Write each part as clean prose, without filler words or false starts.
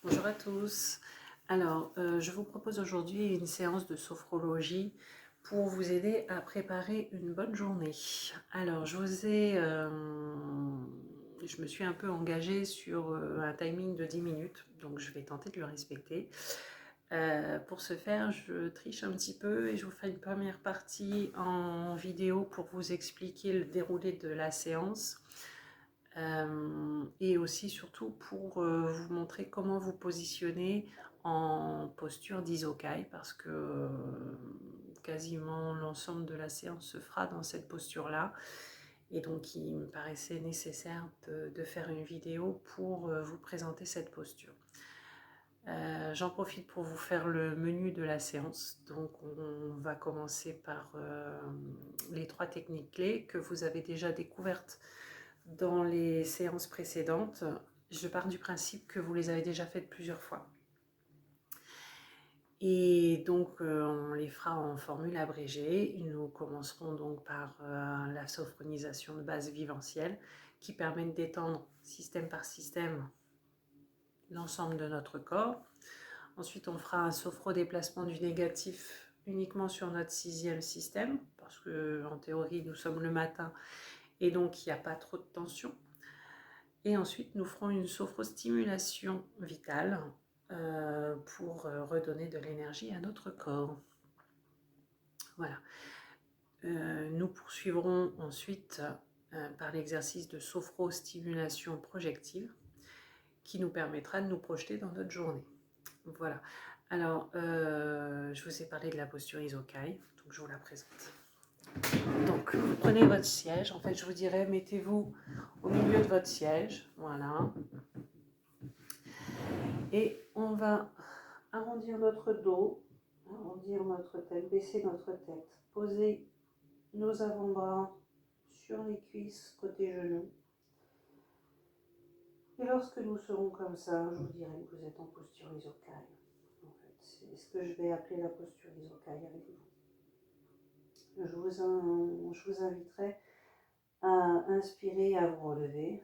Bonjour à tous. Alors, je vous propose aujourd'hui une séance de sophrologie pour vous aider à préparer une bonne journée. Alors, je me suis un peu engagée sur un timing de 10 minutes, donc je vais tenter de le respecter. Pour ce faire, je triche un petit peu et je vous fais une première partie en vidéo pour vous expliquer le déroulé de la séance. Et aussi surtout pour vous montrer comment vous positionner en posture d'isokai parce que quasiment l'ensemble de la séance se fera dans cette posture-là. Et donc il me paraissait nécessaire de faire une vidéo pour vous présenter cette posture. J'en profite pour vous faire le menu de la séance. Donc on va commencer par les 3 techniques clés que vous avez déjà découvertes dans les séances précédentes. Je pars du principe que vous les avez déjà faites plusieurs fois. Et donc on les fera en formule abrégée. Nous commencerons donc par la sophronisation de base viventielle qui permet de détendre système par système l'ensemble de notre corps. Ensuite, on fera un sophro-déplacement du négatif uniquement sur notre 6e système, parce qu'en théorie, nous sommes le matin et donc il n'y a pas trop de tension. Et ensuite, nous ferons une sophrostimulation vitale pour redonner de l'énergie à notre corps. Voilà. Nous poursuivrons ensuite par l'exercice de sophrostimulation projective qui nous permettra de nous projeter dans notre journée. Voilà. Alors, je vous ai parlé de la posture Isokai, donc je vous la présente. Donc, vous prenez votre siège. En fait, je vous dirais, mettez-vous au milieu de votre siège. Voilà. Et on va arrondir notre dos, arrondir notre tête, baisser notre tête, poser nos avant-bras sur les cuisses côté genoux. Et lorsque nous serons comme ça, je vous dirai que vous êtes en posture Isokai. En fait, c'est ce que je vais appeler la posture Isokai avec vous. Je vous inviterai à inspirer, à vous relever.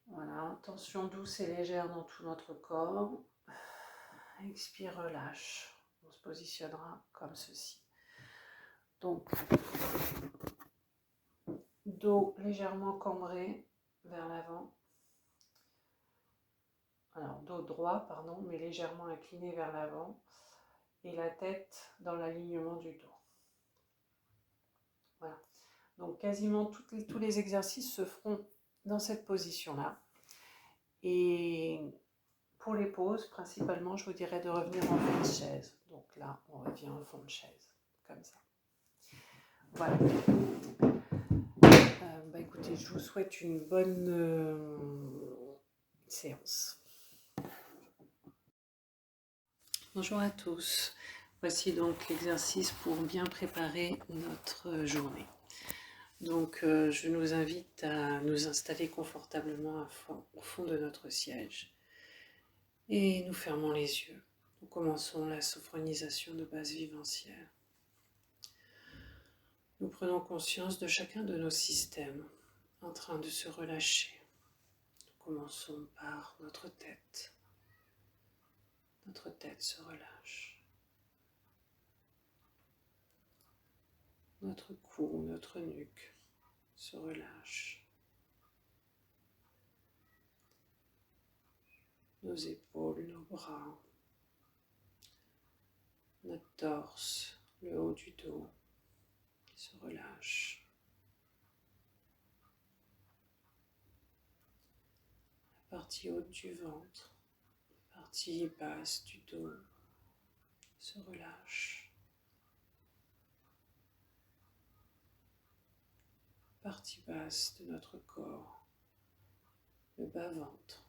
Voilà, tension douce et légère dans tout notre corps. Expire, relâche. On se positionnera comme ceci. Donc, dos légèrement cambré vers l'avant. Alors, dos droit, pardon, mais légèrement incliné vers l'avant. Et la tête dans l'alignement du dos. Voilà. Donc, quasiment tous les exercices se feront dans cette position-là. Et pour les pauses, principalement, je vous dirais de revenir en fond de chaise. Donc là, on revient en fond de chaise, comme ça. Voilà. Écoutez, je vous souhaite une bonne séance. Bonjour à tous. Voici donc l'exercice pour bien préparer notre journée. Donc, je nous invite à nous installer confortablement au fond de notre siège. Et nous fermons les yeux. Nous commençons la sophronisation de base viventielle. Nous prenons conscience de chacun de nos systèmes en train de se relâcher. Nous commençons par notre tête. Notre tête se relâche. Notre cou, notre nuque se relâche. Nos épaules, nos bras, notre torse, le haut du dos se relâche. La partie haute du ventre, la partie basse du dos se relâche. La partie basse de notre corps, le bas-ventre,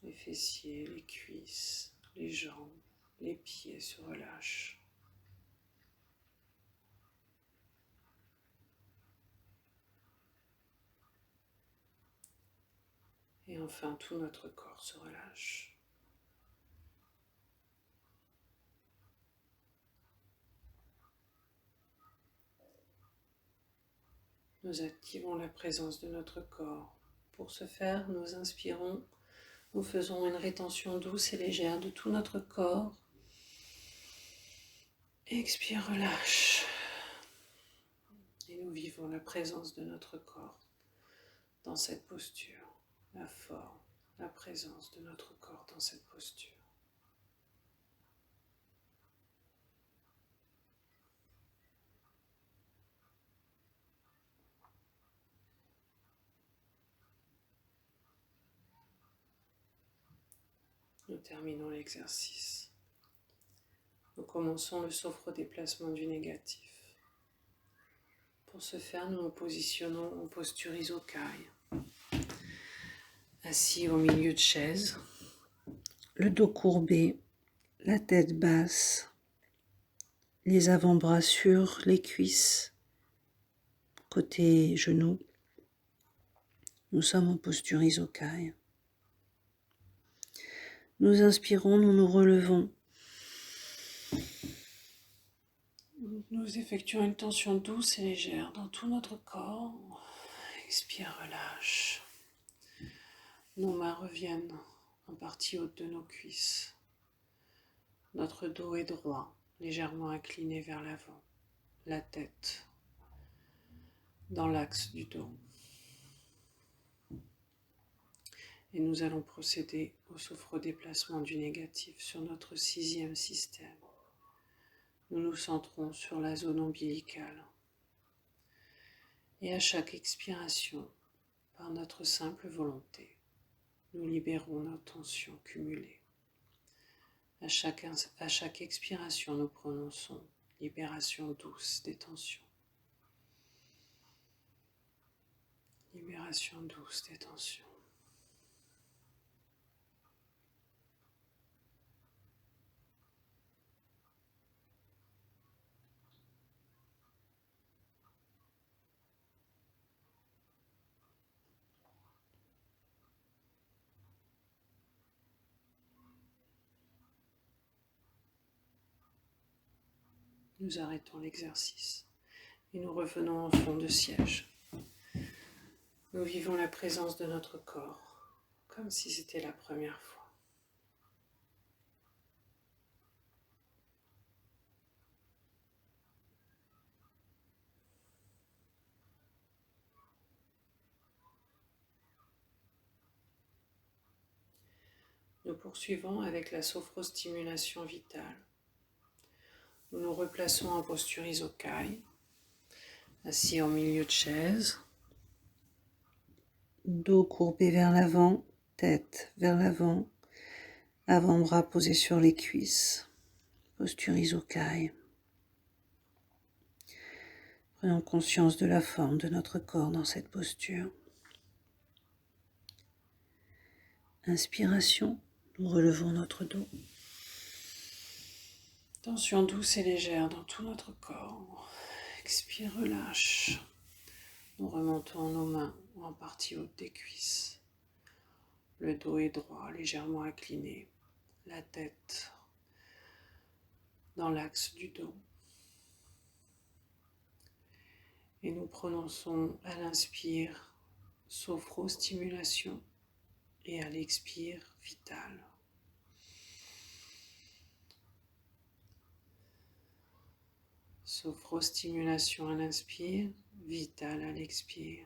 les fessiers, les cuisses, les jambes, les pieds se relâchent. Et enfin, tout notre corps se relâche. Nous activons la présence de notre corps. Pour ce faire, nous inspirons Nous faisons une rétention douce et légère de tout notre corps. Expire, relâche. Et nous vivons la présence de notre corps dans cette posture, la forme, la présence de notre corps dans cette posture. Nous terminons l'exercice. Nous commençons le sophro-déplacement du négatif. Pour ce faire, nous nous positionnons en posture Isokai, assis au milieu de chaise, le dos courbé, la tête basse, les avant-bras sur les cuisses, côté genoux. Nous sommes en posture Isokai. Nous inspirons, nous nous relevons. Nous effectuons une tension douce et légère dans tout notre corps. Expire, relâche. Nos mains reviennent en partie haute de nos cuisses. Notre dos est droit, légèrement incliné vers l'avant. La tête dans l'axe du dos. Et nous allons procéder au sophro-déplacement du négatif sur notre 6e système. Nous nous centrons sur la zone ombilicale. Et à chaque expiration, par notre simple volonté, nous libérons nos tensions cumulées. À chaque expiration, nous prononçons libération douce des tensions. Libération douce des tensions. Nous arrêtons l'exercice et nous revenons en fond de siège. Nous vivons la présence de notre corps comme si c'était la première fois. Nous poursuivons avec la sophrostimulation vitale. Nous nous replaçons en posture Isokai, assis au milieu de chaise, dos courbé vers l'avant, tête vers l'avant, avant-bras posés sur les cuisses, posture Isokai. Prenons conscience de la forme de notre corps dans cette posture. Inspiration, nous relevons notre dos. Tension douce et légère dans tout notre corps. Expire, relâche. Nous remontons nos mains en partie haute des cuisses. Le dos est droit, légèrement incliné. La tête dans l'axe du dos. Et nous prononçons à l'inspire sophrostimulation et à l'expire vitale. Sophrostimulation à l'inspire, vitale à l'expire.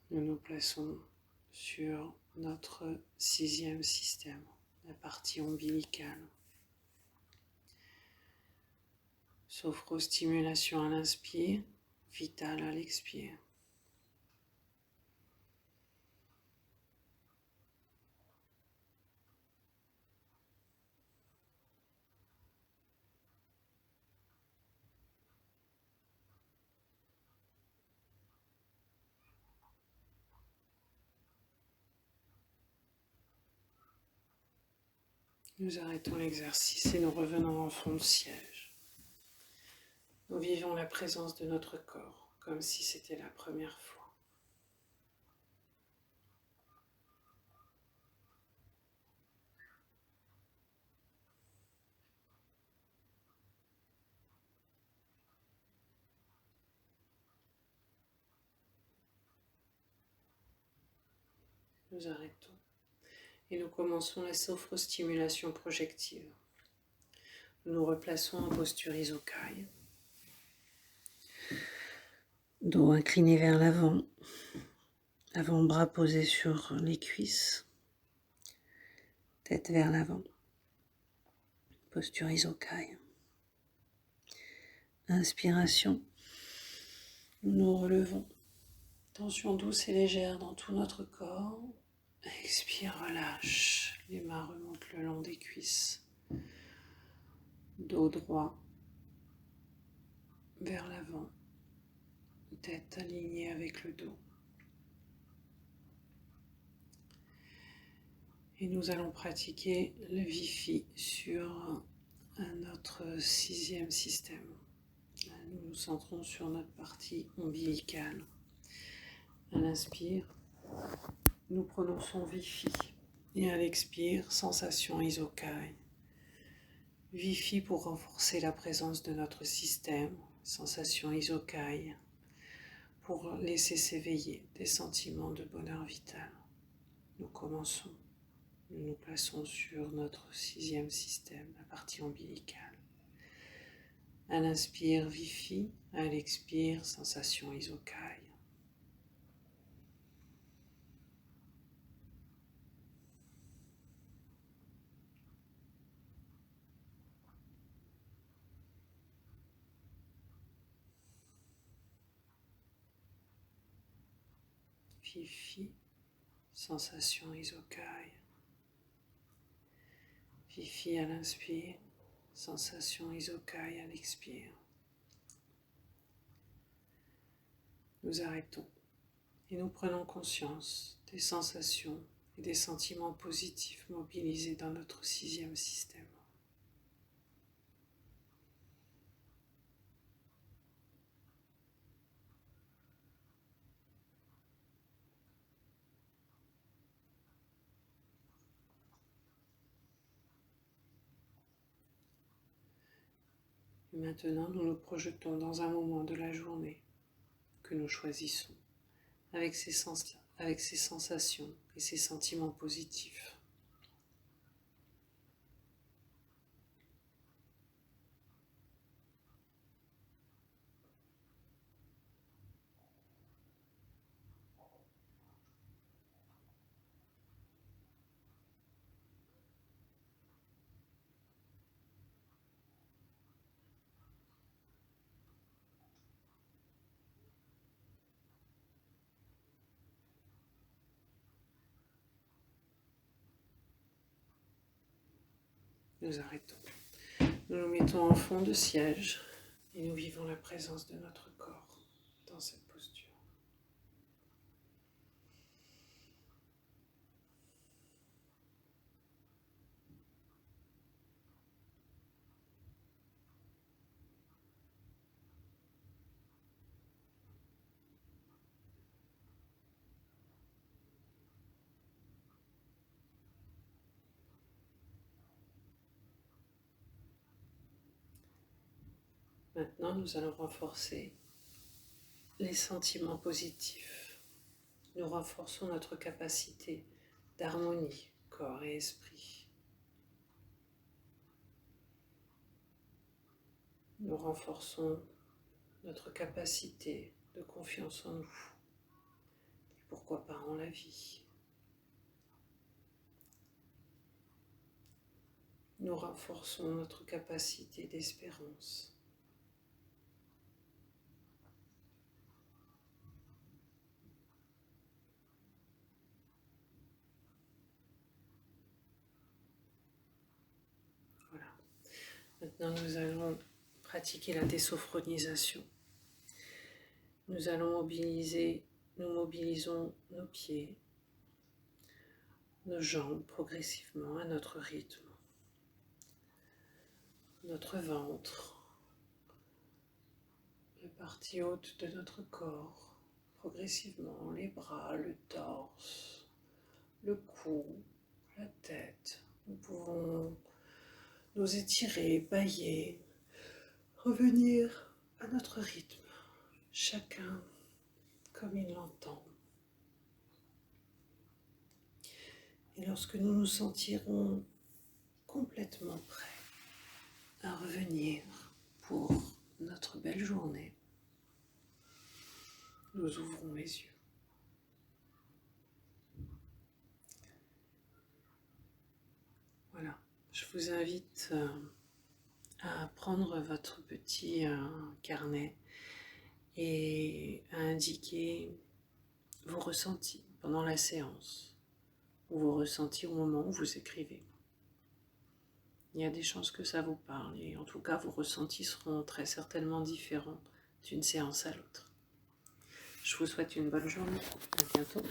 Nous nous plaçons sur notre 6e système, la partie ombilicale. Sophrostimulation à l'inspire, vitale à l'expire. Nous arrêtons l'exercice et nous revenons en fond de siège. Nous vivons la présence de notre corps comme si c'était la première fois. Nous arrêtons. Et nous commençons la sophrostimulation projective. Nous nous replaçons en posture Isokai. Dos incliné vers l'avant, avant-bras posé sur les cuisses, tête vers l'avant, posture Isokai. Inspiration, nous nous relevons. Tension douce et légère dans tout notre corps. Expire, relâche. Les mains remontent le long des cuisses. Dos droit vers l'avant. Tête alignée avec le dos. Et nous allons pratiquer le Vifi sur notre 6e système. Nous nous centrons sur notre partie ombilicale. À l'inspire, nous prononçons Vifi. Et à l'expire, sensation Isokai. Vifi pour renforcer la présence de notre système. Sensation Isokai pour laisser s'éveiller des sentiments de bonheur vital. Nous commençons. Nous nous plaçons sur notre 6e système, la partie ombilicale. À l'inspire, Vifi. À l'expire, sensation Isokai. Vifi, sensation Isokai. Vifi à l'inspire, sensation Isokai à l'expire. Nous arrêtons et nous prenons conscience des sensations et des sentiments positifs mobilisés dans notre 6e système. Et maintenant, nous nous projetons dans un moment de la journée que nous choisissons, avec ces sensations et ces sentiments positifs. Nous arrêtons. Nous nous mettons en fond de siège et nous vivons la présence de notre corps dans cette posture. Maintenant, nous allons renforcer les sentiments positifs. Nous renforçons notre capacité d'harmonie, corps et esprit. Nous renforçons notre capacité de confiance en nous. Et pourquoi pas en la vie. Nous renforçons notre capacité d'espérance. Voilà. Maintenant, nous allons pratiquer la désophronisation. Nous mobilisons nos pieds, nos jambes progressivement à notre rythme. Notre ventre, la partie haute de notre corps, progressivement les bras, le torse, le cou, la tête. Nous pouvons nous étirer, bâiller, revenir à notre rythme, chacun comme il l'entend. Et lorsque nous nous sentirons complètement prêts à revenir pour notre belle journée, nous ouvrons les yeux. Voilà, je vous invite à prendre votre petit carnet et à indiquer vos ressentis pendant la séance ou vos ressentis au moment où vous écrivez. Il y a des chances que ça vous parle et en tout cas vos ressentis seront très certainement différents d'une séance à l'autre. Je vous souhaite une bonne journée. À bientôt.